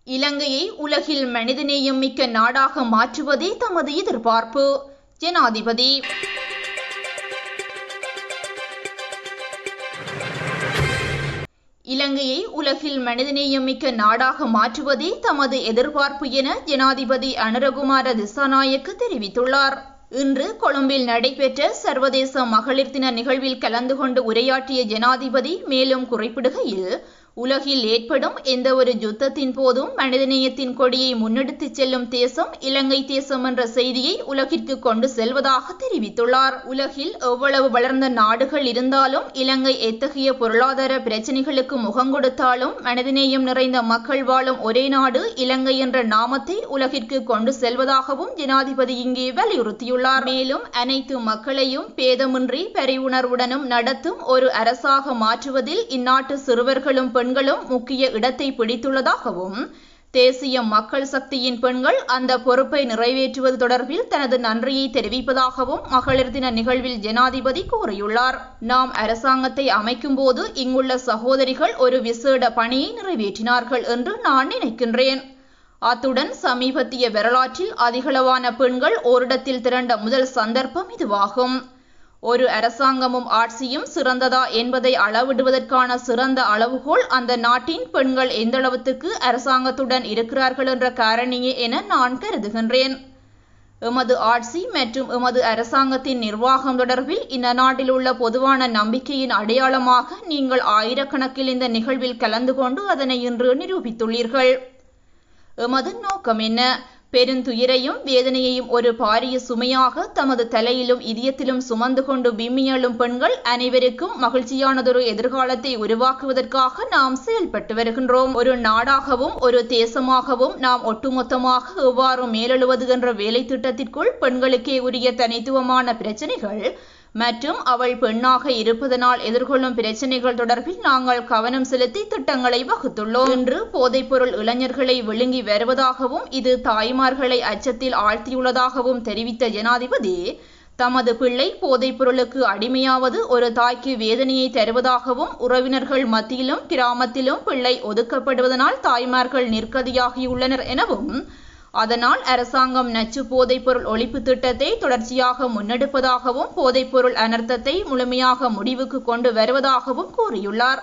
இலங்கையை உலகில் மனிதநேயம் மிக்க நாடாக மாற்றுவதே தமது எதிர்பார்ப்பு. ஜனாதிபதி. இலங்கையை உலகில் மனிதநேயம் மிக்க நாடாக மாற்றுவதே தமது எதிர்பார்ப்பு என ஜனாதிபதி அனுரகுமார திசாநாயக்க தெரிவித்துள்ளார். இன்று கொழும்பில் நடைபெற்ற சர்வதேச மகளிர் தின நிகழ்வில் கலந்து கொண்டு உரையாற்றிய ஜனாதிபதி மேலும் குறிப்பிடுகையில், உலகில் ஏற்படும் எந்த ஒரு யுத்தத்தின் போதும் மனிதநேயத்தின் கொடியை முன்னெடுத்துச் செல்லும் தேசம் இலங்கை தேசம் என்ற செய்தியை உலகிற்கு கொண்டு செல்வதாக தெரிவித்துள்ளார். உலகில் எவ்வளவு வளர்ந்த நாடுகள் இருந்தாலும் இலங்கை எத்தகைய பொருளாதார பிரச்சினைகளுக்கு முகங்கொடுத்தாலும் மனிதநேயம் நிறைந்த மக்கள் வாழும் ஒரே நாடு இலங்கை என்ற நாமத்தை உலகிற்கு கொண்டு செல்வதாகவும் ஜனாதிபதி இங்கே வலியுறுத்தியுள்ளார். மேலும் அனைத்து மக்களையும் பேதமின்றி பரிவுணர்வுடனும் நடத்தும் ஒரு அரசாக மாற்றுவதில் இந்நாட்டு சிறுவர்களும் பெண்களும் முக்கிய இடத்தை பிடித்துள்ளதாகவும், தேசிய மக்கள் சக்தியின் பெண்கள் அந்த பொறுப்பை நிறைவேற்றுவது தொடர்பில் தனது நன்றியை தெரிவிப்பதாகவும் மகளிர் தின நிகழ்வில் ஜனாதிபதி கூறியுள்ளார். நாம் அரசாங்கத்தை அமைக்கும் போது இங்குள்ள சகோதரிகள் ஒரு விசேட பணியை நிறைவேற்றினார்கள் என்று நான் நினைக்கின்றேன். அத்துடன் சமீபத்திய வரலாற்றில் அதிகளவான பெண்கள் ஓரிடத்தில் திரண்ட முதல் சந்தர்ப்பம் இதுவாகும். ஒரு அரசாங்கமும் ஆட்சியும் சிறந்ததா என்பதை அளவிடுவதற்கான சிறந்த அளவுகோல் அந்த நாட்டின் பெண்கள் எந்தளவுக்கு அரசாங்கத்துடன் இருக்கிறார்கள் என்ற காரணியே என நான் கருதுகின்றேன். எமது ஆட்சி மற்றும் எமது அரசாங்கத்தின் நிர்வாகம் தொடர்பில் இந்த நாட்டில் உள்ள பொதுவான நம்பிக்கையின் அடையாளமாக நீங்கள் ஆயிரக்கணக்கில் இந்த நிகழ்வில் கலந்து கொண்டு அதனை இன்று நிரூபித்துள்ளீர்கள். எமது நோக்கம் என்ன? பெருந்துயரையும் வேதனையையும் ஒரு பாரிய சுமையாக தமது தலையிலும் இதயத்திலும் சுமந்து கொண்டு விம்மியலும் பெண்கள் அனைவருக்கும் மகிழ்ச்சியானதொரு எதிர்காலத்தை உருவாக்குவதற்காக நாம் செயல்பட்டு வருகின்றோம். ஒரு நாடாகவும் ஒரு தேசமாகவும் நாம் ஒட்டுமொத்தமாக எவ்வாறு மேலெழுவது என்ற வேலை திட்டத்திற்குள் பெண்களுக்கே உரிய தனித்துவமான பிரச்சனைகள் மற்றும் அவள் பெண்ணாக இருப்பதனால் எதிர்கொள்ளும் பிரச்சனைகள் தொடர்பில் நாங்கள் கவனம் செலுத்தி திட்டங்களை வகுத்துள்ளோம். இன்று போதைப்பொருள் இளைஞர்களை விழுங்கி வருவதாகவும் இது தாய்மார்களை அச்சத்தில் ஆழ்த்தியுள்ளதாகவும் தெரிவித்த ஜனாதிபதி, தமது பிள்ளை போதைப்பொருளுக்கு அடிமையாவது ஒரு தாய்க்கு வேதனையை தருவதாகவும், உறவினர்கள் மத்தியிலும் கிராமத்திலும் பிள்ளை ஒதுக்கப்படுவதனால் தாய்மார்கள் நிர்கதியாகியுள்ளனர் எனவும், அதனால் அரசாங்கம் நச்சு போதைப்பொருள் ஒழிப்பு திட்டத்தை தொடர்ச்சியாக முன்னெடுப்பதாகவும் போதைப்பொருள் அனர்த்தத்தை முழுமையாக முடிவுக்கு கொண்டு வருவதாகவும் கூறியுள்ளார்.